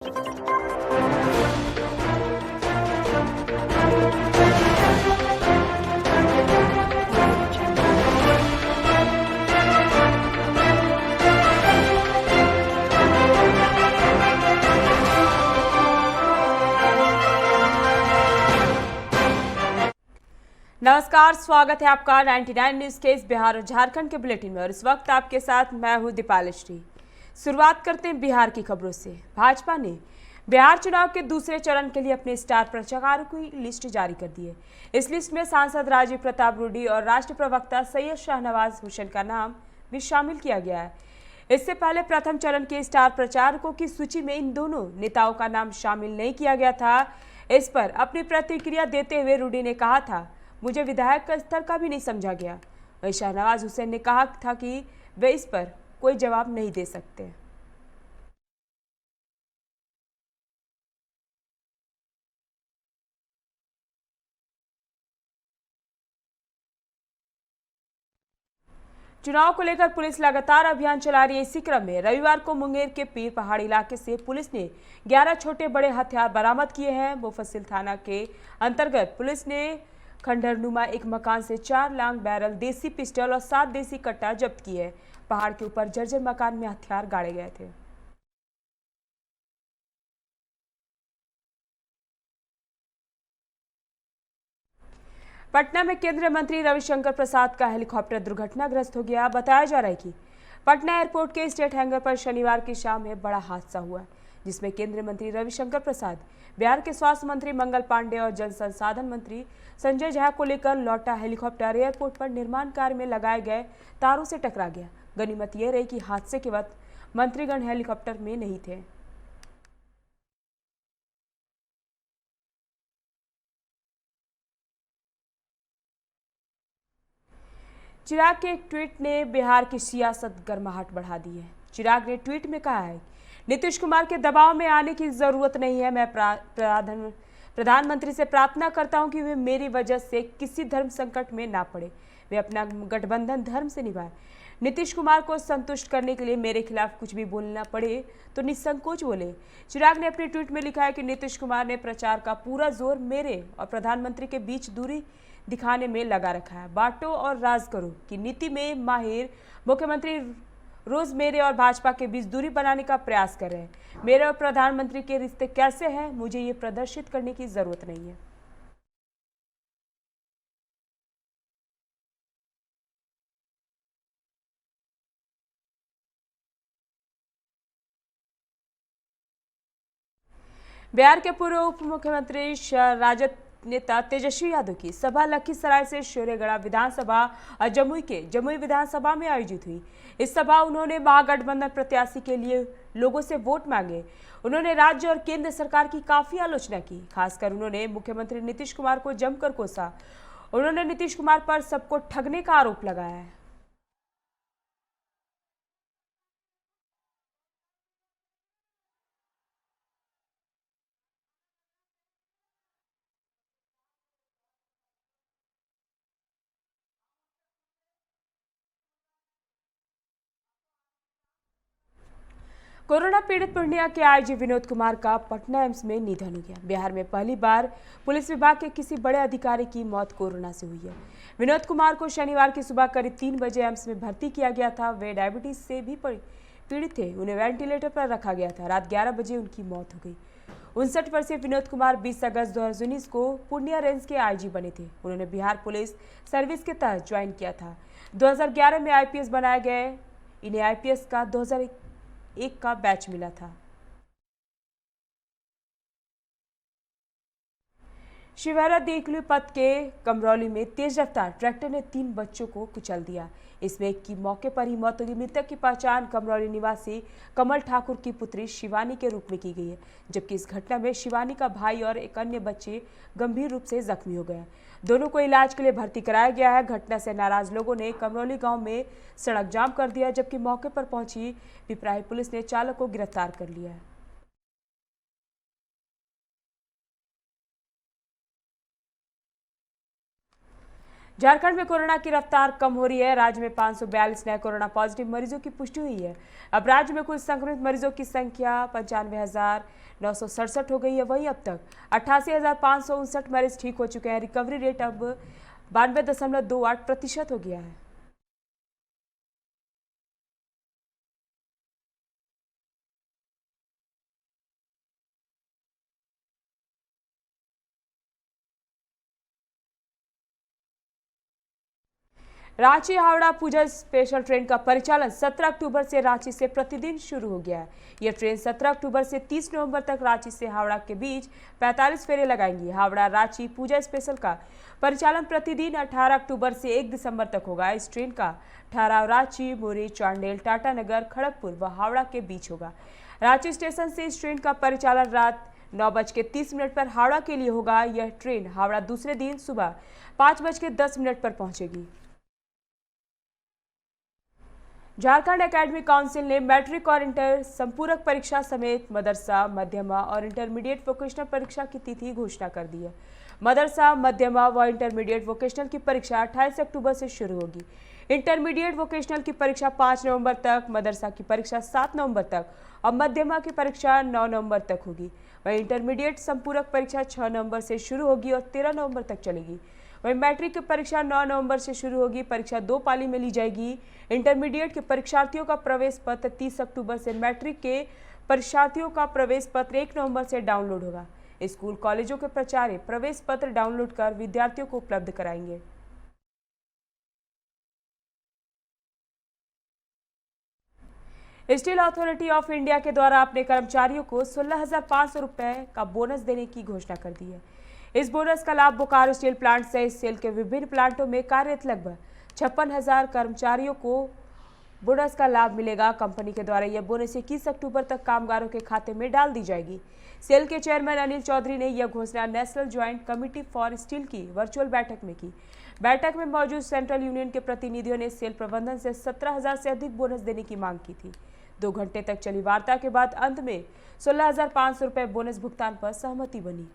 नमस्कार, स्वागत है आपका 99 न्यूज के इस बिहार और झारखंड के बुलेटिन में और इस वक्त आपके साथ मैं हूं दीपालश्री। शुरुआत करते हैं बिहार की खबरों से। भाजपा ने बिहार चुनाव के दूसरे चरण के लिए अपने स्टार प्रचारकों की लिस्ट जारी कर दी है। इस लिस्ट में सांसद राजीव प्रताप रूडी और राष्ट्रीय प्रवक्ता सैयद शाहनवाज हुसैन का नाम भी शामिल किया गया है। इससे पहले प्रथम चरण के स्टार प्रचारकों की सूची में इन दोनों नेताओं का नाम शामिल नहीं किया गया था। इस पर अपनी प्रतिक्रिया देते हुए रूडी ने कहा था, मुझे विधायक का स्तर का भी नहीं समझा गया। वहीं शाहनवाज हुसैन ने कहा था कि वे इस पर कोई जवाब नहीं दे सकते। चुनाव को लेकर पुलिस लगातार अभियान चला रही है। इसी क्रम में रविवार को मुंगेर के पीर पहाड़ी इलाके से पुलिस ने 11 छोटे बड़े हथियार बरामद किए हैं। मुफस्सिल थाना के अंतर्गत पुलिस ने खंडहरनुमा एक मकान से 4 लांग बैरल, देसी पिस्टल और 7 देसी कट्टा जब्त किए। पहाड़ के ऊपर जर्जर मकान में हथियार गाड़े गए थे। पटना में केंद्रीय मंत्री रविशंकर प्रसाद का हेलीकॉप्टर दुर्घटनाग्रस्त हो गया। बताया जा रहा है कि पटना एयरपोर्ट के स्टेट हैंगर पर शनिवार की शाम में बड़ा हादसा हुआ, जिसमें केंद्रीय मंत्री रविशंकर प्रसाद, बिहार के स्वास्थ्य मंत्री मंगल पांडे और जल संसाधन मंत्री संजय झा को लेकर लौटा हेलीकॉप्टर एयरपोर्ट पर निर्माण कार्य में लगाए गए तारों से टकरा गया। गनीमत यह रही कि हादसे के वक्त मंत्रीगण हेलीकॉप्टर में नहीं थे। चिराग के एक ट्वीट ने बिहार की सियासत गर्माहट बढ़ा दी है। चिराग ने ट्वीट में कहा है, नीतीश कुमार के दबाव में आने की जरूरत नहीं है। मैं प्रधानमंत्री से प्रार्थना करता हूं कि वे मेरी वजह से किसी धर्म संकट में ना पड़े। वे अपना गठबंधन धर्म से निभाएं। नीतीश कुमार को संतुष्ट करने के लिए मेरे खिलाफ कुछ भी बोलना पड़े तो निसंकोच बोले। चिराग ने अपने ट्वीट में लिखा है कि नीतीश कुमार ने प्रचार का पूरा जोर मेरे और प्रधानमंत्री के बीच दूरी दिखाने में लगा रखा है। बांटो और राज करो की नीति में माहिर मुख्यमंत्री रोज मेरे और भाजपा के बीच दूरी बनाने का प्रयास कर रहे हैं। मेरे और प्रधानमंत्री के रिश्ते कैसे हैं, मुझे ये प्रदर्शित करने की जरूरत नहीं है। बिहार के पूर्व उप मुख्यमंत्री राजद नेता तेजस्वी यादव की सभा लखीसराय से शेरेगढ़ विधानसभा और जमुई विधानसभा में आयोजित हुई। इस सभा उन्होंने महागठबंधन प्रत्याशी के लिए लोगों से वोट मांगे। उन्होंने राज्य और केंद्र सरकार की काफी आलोचना की। खासकर उन्होंने मुख्यमंत्री नीतीश कुमार को जमकर कोसा। उन्होंने नीतीश कुमार पर सबको ठगने का आरोप लगाया है। कोरोना पीड़ित पूर्णिया के आईजी विनोद कुमार का पटना एम्स में निधन हो गया। बिहार में पहली बार पुलिस विभाग के किसी बड़े अधिकारी की मौत कोरोना से हुई है। विनोद कुमार को शनिवार की सुबह करीब 3 बजे एम्स में भर्ती किया गया था। वे डायबिटीज से भी पीड़ित थे। उन्हें वेंटिलेटर पर रखा गया था। रात 11 बजे उनकी मौत हो गई। 59 वर्षीय विनोद कुमार 20 अगस्त 2019 को पूर्णिया रेंज के आईजी बने थे। उन्होंने बिहार पुलिस सर्विस के तहत ज्वाइन किया था। 2011 में आईपीएस बनाए गए। इन्हें आईपीएस का 2001 का बैच मिला था। शिवहरा देकलू पथ के कमरौली में तेज रफ्तार ट्रैक्टर ने 3 बच्चों को कुचल दिया। इसमें एक की मौके पर ही मौत हो गई। मृतक की पहचान कमरौली निवासी कमल ठाकुर की पुत्री शिवानी के रूप में की गई है, जबकि इस घटना में शिवानी का भाई और एक अन्य बच्चे गंभीर रूप से जख्मी हो गए। दोनों को इलाज के लिए भर्ती कराया गया है। घटना से नाराज लोगों ने कमरौली गांव में सड़क जाम कर दिया, जबकि मौके पर पहुंची पिपराही पुलिस ने चालक को गिरफ्तार कर लिया है। झारखंड में कोरोना की रफ्तार कम हो रही है। राज्य में 542 नए कोरोना पॉजिटिव मरीजों की पुष्टि हुई है। अब राज्य में कुल संक्रमित मरीजों की संख्या 95,967 हो गई है। वहीं अब तक 88,559 मरीज ठीक हो चुके हैं। रिकवरी रेट अब 92.28% हो गया है। रांची हावड़ा पूजा स्पेशल ट्रेन का परिचालन 17 अक्टूबर से रांची से प्रतिदिन शुरू हो गया है। यह ट्रेन 17 अक्टूबर से 30 नवंबर तक रांची से हावड़ा के बीच 45 फेरे लगाएंगी। हावड़ा रांची पूजा स्पेशल का परिचालन प्रतिदिन 18 अक्टूबर से 1 दिसंबर तक होगा। इस ट्रेन का ठहराव रांची, मुरी, चांडेल, टाटानगर, खड़गपुर व हावड़ा के बीच होगा। रांची स्टेशन से इस ट्रेन का परिचालन रात 9:30 पर हावड़ा के लिए होगा। यह ट्रेन हावड़ा दूसरे दिन सुबह 5:10 पर पहुंचेगी। झारखंड एकेडमिक काउंसिल ने मैट्रिक और इंटर संपूरक परीक्षा समेत मदरसा, मध्यमा और इंटरमीडिएट वोकेशनल परीक्षा की तिथि घोषणा कर दी है। मदरसा, मध्यमा व इंटरमीडिएट वोकेशनल की परीक्षा 28 अक्टूबर से शुरू होगी। इंटरमीडिएट वोकेशनल की परीक्षा 5 नवंबर तक, मदरसा की परीक्षा 7 नवंबर तक और मध्यमा की परीक्षा 9 नवंबर तक होगी। वहीं इंटरमीडिएट संपूरक परीक्षा 6 नवंबर से शुरू होगी और 13 नवंबर तक चलेगी। वहीं मैट्रिक की परीक्षा 9 नवंबर से शुरू होगी। परीक्षा 2 पाली में ली जाएगी। इंटरमीडिएट के परीक्षार्थियों का प्रवेश पत्र 30 अक्टूबर से, मैट्रिक के परीक्षार्थियों का प्रवेश पत्र 1 नवंबर से डाउनलोड होगा। स्कूल कॉलेजों के प्राचार्य प्रवेश पत्र डाउनलोड कर विद्यार्थियों को उपलब्ध कराएंगे। स्टील अथॉरिटी ऑफ इंडिया के द्वारा अपने कर्मचारियों को 16,500 रुपए का बोनस देने की घोषणा कर दी है। इस बोनस का लाभ बोकारो स्टील प्लांट सहित सेल के विभिन्न प्लांटों में कार्यरत लगभग 56,000 कर्मचारियों को बोनस का लाभ मिलेगा। कंपनी के द्वारा यह बोनस 21 अक्टूबर तक कामगारों के खाते में डाल दी जाएगी। सेल के चेयरमैन अनिल चौधरी ने यह घोषणा national joint committee for steel की वर्चुअल बैठक में की। बैठक में मौजूद सेंट्रल यूनियन के प्रतिनिधियों ने सेल प्रबंधन से 17,000 से अधिक बोनस देने की मांग की थी। 2 घंटे तक चली वार्ता के बाद अंत में 16,500 रुपए बोनस भुगतान पर सहमति बनी।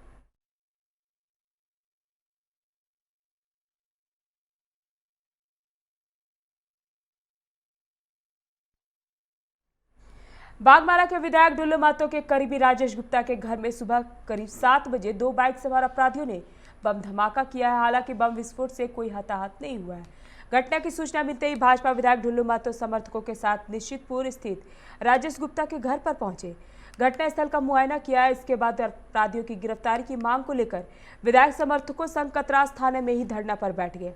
बागमारा के विधायक ढुल्लू महतो के करीबी राजेश गुप्ता के घर में सुबह करीब 7 बजे 2 बाइक सवार अपराधियों ने बम धमाका किया है। हालांकि बम विस्फोट से कोई हताहत नहीं हुआ है। घटना की सूचना मिलते ही भाजपा विधायक ढुल्लू महतो समर्थकों के साथ निश्चितपुर स्थित राजेश गुप्ता के घर पर पहुंचे। घटनास्थल का मुआयना किया। इसके बाद अपराधियों की गिरफ्तारी की मांग को लेकर विधायक समर्थकों संग कतरास थाने में ही धरना पर बैठ गए।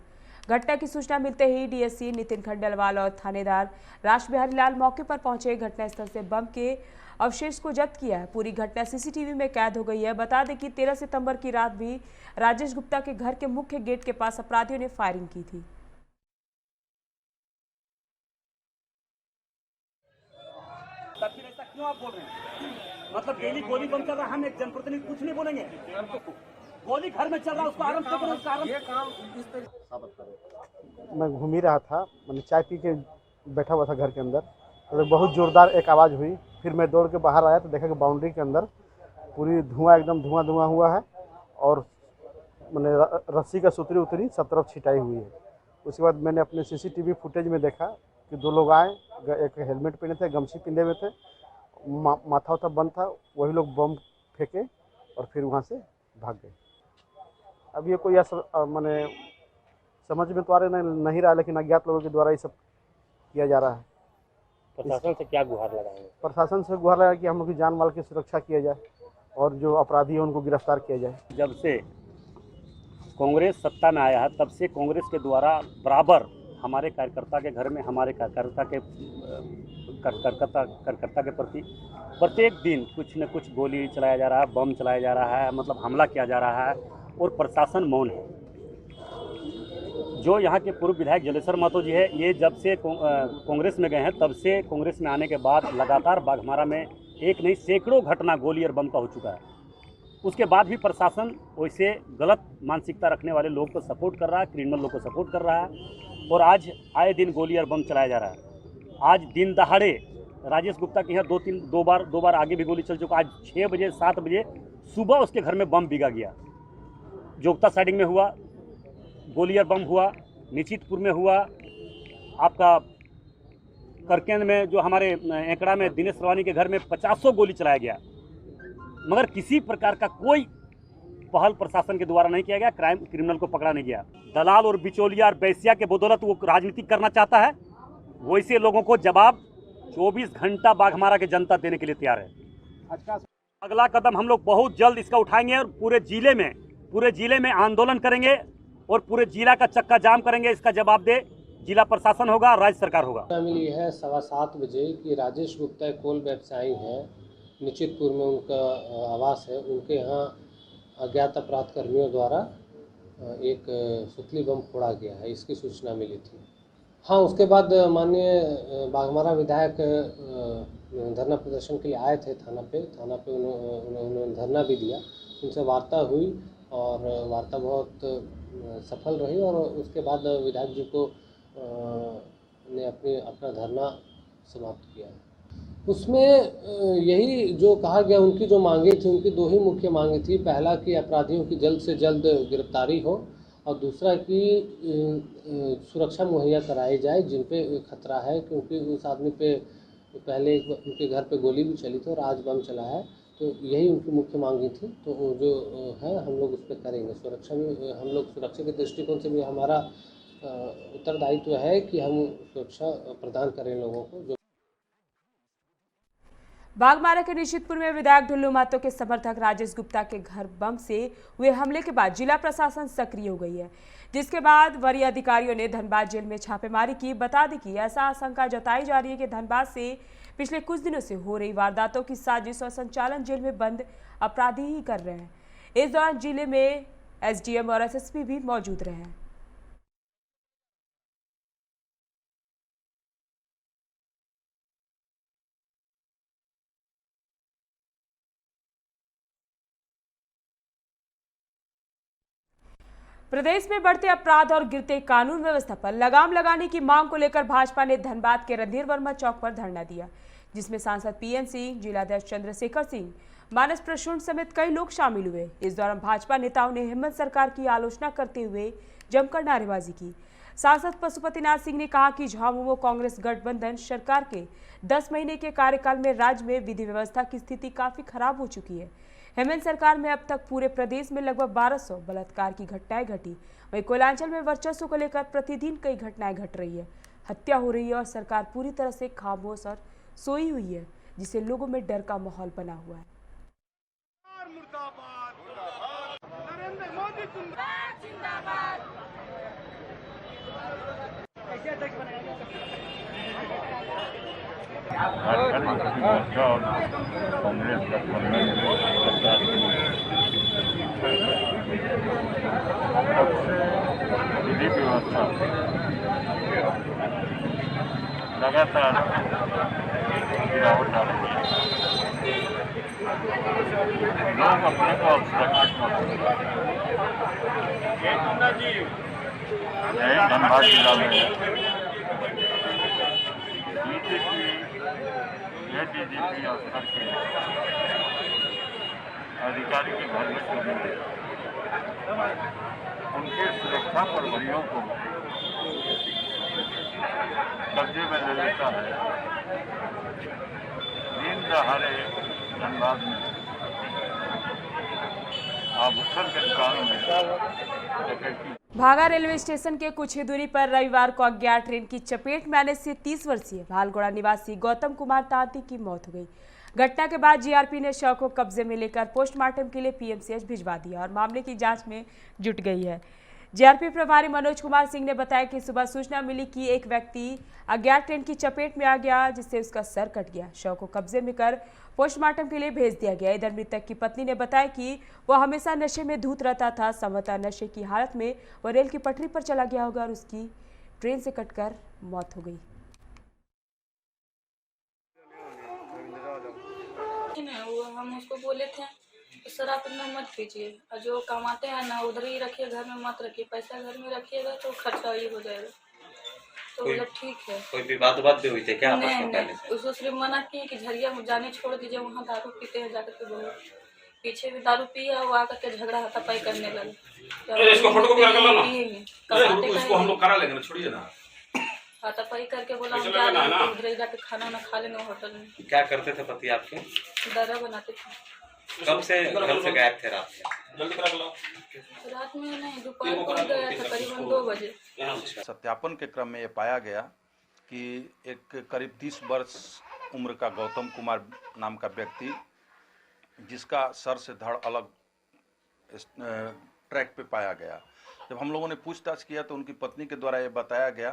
घटना की सूचना मिलते ही डीएसपी नितिन खंडेलवाल और थानेदार रासबिहारी लाल मौके पर पहुंचे। घटनास्थल से बम के अवशेष को जब्त किया है। पूरी घटना सीसीटीवी में कैद हो गई है। बता दें कि 13 सितंबर की रात भी राजेश गुप्ता के घर के मुख्य गेट के पास अपराधियों ने फायरिंग की थी। ऐसा क्यों आप बोल रहे हैं? मतलब डेली गोली बंद कर रहा है, हम एक जनप्रतिनिधि कुछ नहीं बोलेंगे? गोली घर में चल रहा है, उसको आराम से करो, उसका आराम। ये काम इस तरह मैं घूम ही रहा था, मैंने चाय पी के बैठा हुआ था घर के अंदर, तो बहुत ज़ोरदार एक आवाज़ हुई। फिर मैं दौड़ के बाहर आया तो देखा कि बाउंड्री के अंदर पूरी धुआं, एकदम धुआं हुआ है और मैंने रस्सी का सुतरी उतरी सब तरफ छिटाई हुई है। उसके बाद मैंने अपने सीसीटीवी फुटेज में देखा कि 2 लोग आए, एक हेलमेट पहने थे, गमछी पिंधे हुए थे, माथा उथा बंद था, वही लोग बम फेंके और फिर वहाँ से भाग गए। अब ये कोई मैंने समझ में तो आ रहा नहीं रहा, लेकिन अज्ञात लोगों के द्वारा ये सब किया जा रहा है। प्रशासन से क्या गुहार लगाएंगे? प्रशासन से गुहार लगा कि हम लोग की जान माल की सुरक्षा किया जाए और जो अपराधी है उनको गिरफ्तार किया जाए। जब से कांग्रेस सत्ता में आया है तब से कांग्रेस के द्वारा बराबर हमारे कार्यकर्ता के घर में, हमारे कार्यकर्ता के प्रति प्रत्येक दिन कुछ न कुछ गोली चलाया जा रहा है, बम चलाया जा रहा है, मतलब हमला किया जा रहा है और प्रशासन मौन है। जो यहाँ के पूर्व विधायक जलेश्वर महतो जी है, ये जब से कांग्रेस में गए हैं तब से कांग्रेस में आने के बाद लगातार बाघमारा में एक नहीं सैकड़ों घटना गोली और बम का हो चुका है। उसके बाद भी प्रशासन वैसे गलत मानसिकता रखने वाले लोग को सपोर्ट कर रहा है, क्रिमिनल लोग को सपोर्ट कर रहा है और आज आए दिन गोली और बम चलाया जा रहा है। आज दिन दहाड़े राजेश गुप्ता के यहाँ दो बार आगे भी गोली चल चुका। आज 6 बजे 7 बजे सुबह उसके घर में बम बिगा गया। जोगता साइडिंग में हुआ, गोलियर बम हुआ, निश्चितपुर में हुआ, आपका करकेंद में जो हमारे एकड़ा में दिनेश रवानी के घर में 50 गोली चलाया गया, मगर किसी प्रकार का कोई पहल प्रशासन के द्वारा नहीं किया गया, क्रिमिनल को पकड़ा नहीं गया। दलाल और बिचौलिया और बैसिया के बदौलत वो राजनीति करना चाहता है, वैसे लोगों को जवाब 24 घंटा बाघमारा की जनता देने के लिए तैयार है। अगला कदम हम लोग बहुत जल्द इसका उठाएंगे और पूरे जिले में आंदोलन करेंगे और पूरे जिला का चक्का जाम करेंगे। इसका जवाब दे जिला प्रशासन होगा, राज्य सरकार होगा। मिली है 7:15 बजे कि राजेश गुप्ता कोल व्यवसायी हैं, निश्चितपुर में उनका आवास है, उनके यहाँ अज्ञात अपराध कर्मियों द्वारा एक सुतली बम फोड़ा गया है, इसकी सूचना मिली थी। हाँ, उसके बाद माननीय बाघमारा विधायक धरना प्रदर्शन के लिए आए थे थाना पे उन्होंने धरना भी दिया, उनसे वार्ता हुई और वार्ता बहुत सफल रही और उसके बाद विधायक जी को ने अपना धरना समाप्त किया। उसमें यही जो कहा गया, उनकी जो मांगे थी, उनकी दो ही मुख्य मांगे थी। पहला कि अपराधियों की जल्द से जल्द गिरफ्तारी हो और दूसरा कि सुरक्षा मुहैया कराई जाए जिन पे खतरा है, क्योंकि उस आदमी पे पहले उनके घर पे गोली भी चली थी और आज बम चला है। तो यही उनकी मुख्य मांगी थी। तो जो है हम लोग उस पर करेंगे। सुरक्षा में हम लोग सुरक्षा के दृष्टिकोण से भी हमारा उत्तरदायित्व है कि हम सुरक्षा प्रदान करें लोगों को। बाघमारा के निश्चितपुर में विधायक ढुल्लू महतो के समर्थक राजेश गुप्ता के घर बम से हुए हमले के बाद जिला प्रशासन सक्रिय हो गई है, जिसके बाद वरीय अधिकारियों ने धनबाद जेल में छापेमारी की। बता दें कि ऐसा आशंका जताई जा रही है कि धनबाद से पिछले कुछ दिनों से हो रही वारदातों की साजिश और संचालन जेल में बंद अपराधी ही कर रहे हैं। इस दौरान जिले में एसडीएम और एसएसपी भी मौजूद रहे हैं। प्रदेश में बढ़ते अपराध और गिरते कानून व्यवस्था पर लगाम लगाने की मांग को लेकर भाजपा ने धनबाद के रणधीर वर्मा चौक पर धरना दिया, जिसमें सांसद पीएन सिंह, जिलाध्यक्ष चंद्रशेखर सिंह, मानस प्रसून समेत कई लोग शामिल हुए। इस दौरान भाजपा नेताओं ने हेमंत सरकार की आलोचना करते हुए जमकर नारेबाजी की। सांसद पशुपतिनाथ सिंह ने कहा कि झामुमो कांग्रेस गठबंधन सरकार के 10 महीने के कार्यकाल में राज्य में विधि व्यवस्था की स्थिति काफी खराब हो चुकी है। हेमंत सरकार में अब तक पूरे प्रदेश में लगभग 1200 बलात्कार की घटनाएं घटी। वहीं कोयलांचल में वर्चस्व को लेकर प्रतिदिन कई घटनाएं घट रही है, हत्या हो रही है और सरकार पूरी तरह से खामोश और सोई हुई है, जिससे लोगों में डर का माहौल बना हुआ है। मोर्चा और कांग्रेस गठबंधन सरकार विधि व्यवस्था लगातार गिरावट आ रही है। लोग अपने को सुरक्षित धनबाद जिला में डीजीपी और स्तर के अधिकारी के घर में चोरी हुई, उनके सुरक्षा प्रभारियों को कब्जे में ले लेता है। दिन दहाड़े धनबाद में आभूषण के दुकानों में भागा रेलवे स्टेशन के कुछ ही दूरी पर रविवार को अज्ञात ट्रेन की चपेट में आने से 30 वर्षीय भालगोड़ा निवासी गौतम कुमार तांती की मौत हो गई। घटना के बाद जीआरपी ने शव को कब्जे में लेकर पोस्टमार्टम के लिए पीएमसीएच भिजवा दिया और मामले की जांच में जुट गई है। जीआरपी प्रभारी मनोज कुमार सिंह ने बताया कि सुबह सूचना मिली कि एक व्यक्ति अज्ञात ट्रेन की चपेट में आ गया, जिससे उसका सर कट गया। शव को कब्जे में कर पोस्टमार्टम के लिए भेज दिया गया। इधर मृतक की पत्नी ने बताया कि वह हमेशा नशे में धुत रहता था। संभवतः नशे की हालत में वह रेल की पटरी पर चला गया होगा और उसकी ट्रेन से कटकर मौत हो गई। वो हम उसको बोले थे सर आप इतना मत कीजिए, और जो कमाते हैं ना उधर ही रखिए, घर में मत रखिए, पैसा घर में रखिएगा तो खर्चा ही हो जाएगा। तो मतलब ठीक है। कोई विवाद भी हुई थे क्या आपस में? नहीं, उसको सिर्फ मना किए कि झरिया में जाने छोड़ दीजिए, वहाँ दारू पीते हैं जाकर के बोलो। पीछे भी दारू पिया, वो आकर के झगड़ा हाथापाई करने लगे। इसको फोटो कॉपी कर लो ना। कमाते हम लोग करा लेंगे ना, छोड़िए ना। हाथापाई करके बोला हम पैसे जा लगाना है रहे हैं, ना। उधर ही जाके खाना ना खा लेंगे होटल में। क्या करते थे पति आपके? दरा बनाते थे। कब से घर से गायब थे रात में? जल्दी करा लो। रात में नहीं, दोपहर को गया था करीबन 2 बजे। सत्यापन के क्रम में ये पाया गया कि एक करीब 30 वर्ष उम्र का गौतम कुमार नाम का व्यक्ति, जिसका सर से धड़ अलग ट्रैक पे पाया गया। जब हम लोगों ने पूछताछ किया तो उनकी पत्नी के द्वारा ये बताया गया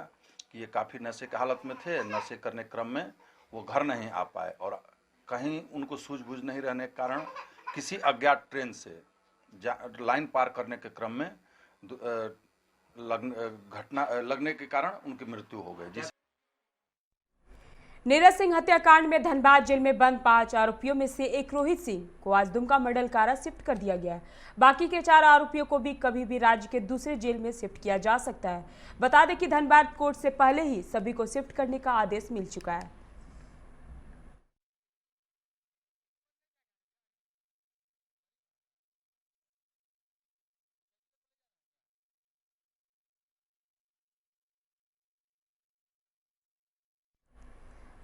कि ये काफ़ी नशे की हालत में थे। नशे करने क्रम में वो घर नहीं आ पाए और कहीं उनको सूझबूझ नहीं रहने के कारण किसी अज्ञात ट्रेन से लाइन पार करने के क्रम में घटना लगने के कारण उनकी मृत्यु हो गई। नीरज सिंह हत्याकांड में धनबाद जेल में बंद 5 आरोपियों में से एक रोहित सिंह को आज दुमका मॉडल कारा शिफ्ट कर दिया गया है। बाकी के 4 आरोपियों को भी कभी भी राज्य के दूसरे जेल में शिफ्ट किया जा सकता है। बता दें कि धनबाद कोर्ट से पहले ही सभी को शिफ्ट करने का आदेश मिल चुका है।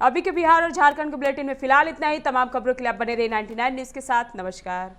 अभी के बिहार और झारखंड के बुलेटिन में फिलहाल इतना ही। तमाम खबरों के लिए आप बने रहे 99 न्यूज़ के साथ। नमस्कार।